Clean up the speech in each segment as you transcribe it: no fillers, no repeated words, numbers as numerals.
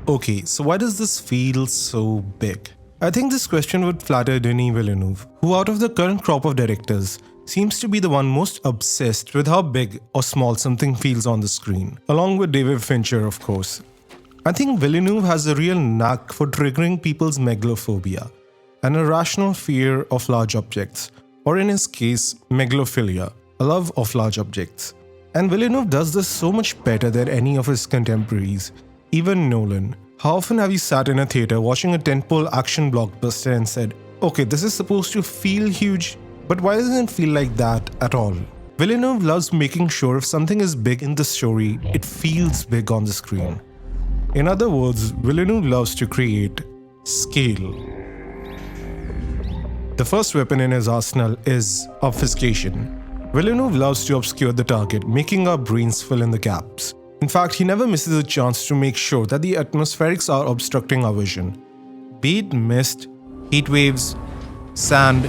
Okay, so why does this feel so big? I think this question would flatter Denis Villeneuve, who out of the current crop of directors seems to be the one most obsessed with how big or small something feels on the screen, along with David Fincher, of course. I think Villeneuve has a real knack for triggering people's megalophobia, an irrational fear of large objects, or in his case, megalophilia, a love of large objects. And Villeneuve does this so much better than any of his contemporaries, even Nolan. How often have you sat in a theater watching a tentpole action blockbuster and said, okay, this is supposed to feel huge, but why doesn't it feel like that at all? Villeneuve loves making sure if something is big in the story, it feels big on the screen. In other words, Villeneuve loves to create scale. The first weapon in his arsenal is obfuscation. Villeneuve loves to obscure the target, making our brains fill in the gaps. In fact, he never misses a chance to make sure that the atmospherics are obstructing our vision. Be it mist, heat waves, sand,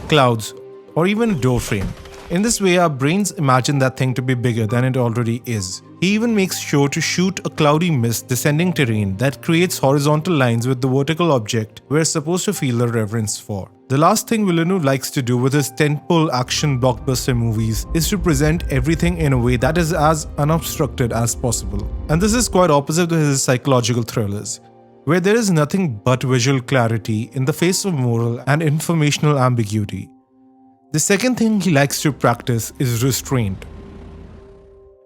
clouds, or even a door frame. In this way, our brains imagine that thing to be bigger than it already is. He even makes sure to shoot a cloudy mist descending terrain that creates horizontal lines with the vertical object we're supposed to feel the reverence for. The last thing Villeneuve likes to do with his tentpole action blockbuster movies is to present everything in a way that is as unobstructed as possible. And this is quite opposite to his psychological thrillers, where there is nothing but visual clarity in the face of moral and informational ambiguity. The second thing he likes to practice is restraint.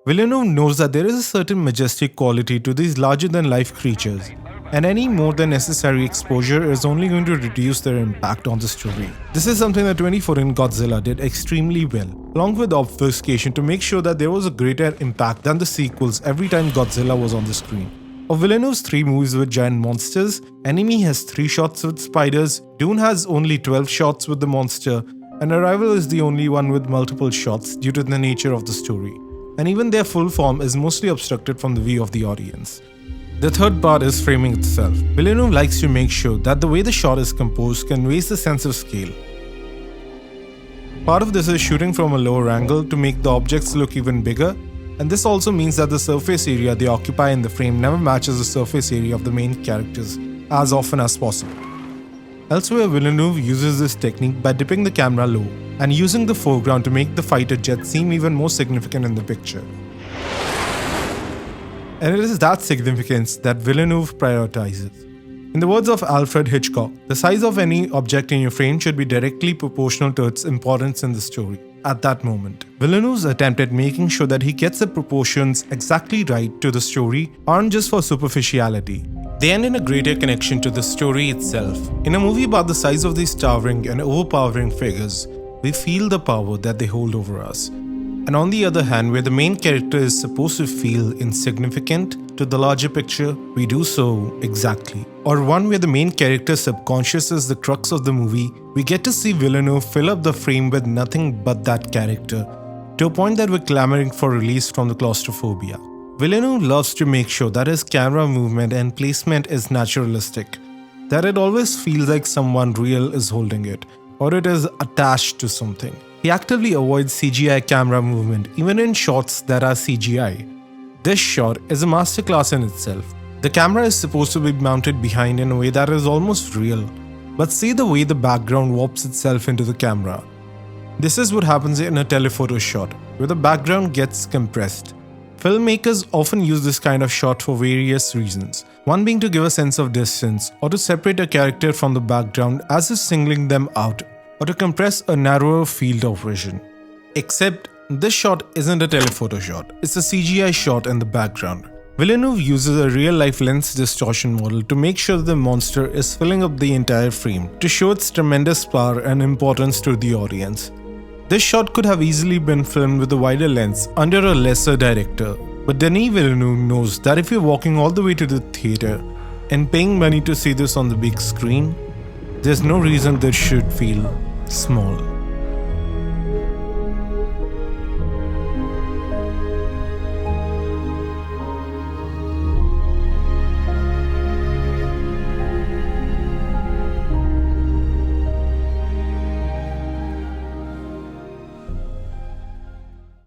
Villeneuve knows that there is a certain majestic quality to these larger-than-life creatures, and any more than necessary exposure is only going to reduce their impact on the story. This is something that 2014 Godzilla did extremely well, along with obfuscation to make sure that there was a greater impact than the sequels every time Godzilla was on the screen. Of Villeneuve's 3 movies with giant monsters, Enemy has 3 shots with spiders, Dune has only 12 shots with the monster, and Arrival is the only one with multiple shots due to the nature of the story. And even their full form is mostly obstructed from the view of the audience. The third part is framing itself. Villeneuve likes to make sure that the way the shot is composed conveys the sense of scale. Part of this is shooting from a lower angle to make the objects look even bigger, and this also means that the surface area they occupy in the frame never matches the surface area of the main characters as often as possible. Elsewhere, Villeneuve uses this technique by dipping the camera low and using the foreground to make the fighter jet seem even more significant in the picture. And it is that significance that Villeneuve prioritizes. In the words of Alfred Hitchcock, the size of any object in your frame should be directly proportional to its importance in the story at that moment. Villeneuve's attempt at making sure that he gets the proportions exactly right to the story aren't just for superficiality. They end in a greater connection to the story itself. In a movie about the size of these towering and overpowering figures, we feel the power that they hold over us. And on the other hand, where the main character is supposed to feel insignificant to the larger picture, we do so exactly. Or one where the main character's subconscious is the crux of the movie, we get to see Villeneuve fill up the frame with nothing but that character, to a point that we're clamoring for release from the claustrophobia. Villeneuve loves to make sure that his camera movement and placement is naturalistic, that it always feels like someone real is holding it, or it is attached to something. He actively avoids CGI camera movement, even in shots that are CGI. This shot is a masterclass in itself. The camera is supposed to be mounted behind in a way that is almost real, but see the way the background warps itself into the camera. This is what happens in a telephoto shot, where the background gets compressed. Filmmakers often use this kind of shot for various reasons, one being to give a sense of distance, or to separate a character from the background as if singling them out, or to compress a narrower field of vision. Except, this shot isn't a telephoto shot, it's a CGI shot in the background. Villeneuve uses a real-life lens distortion model to make sure the monster is filling up the entire frame, to show its tremendous power and importance to the audience. This shot could have easily been filmed with a wider lens under a lesser director, but Denis Villeneuve knows that if you're walking all the way to the theater and paying money to see this on the big screen, there's no reason this should feel small.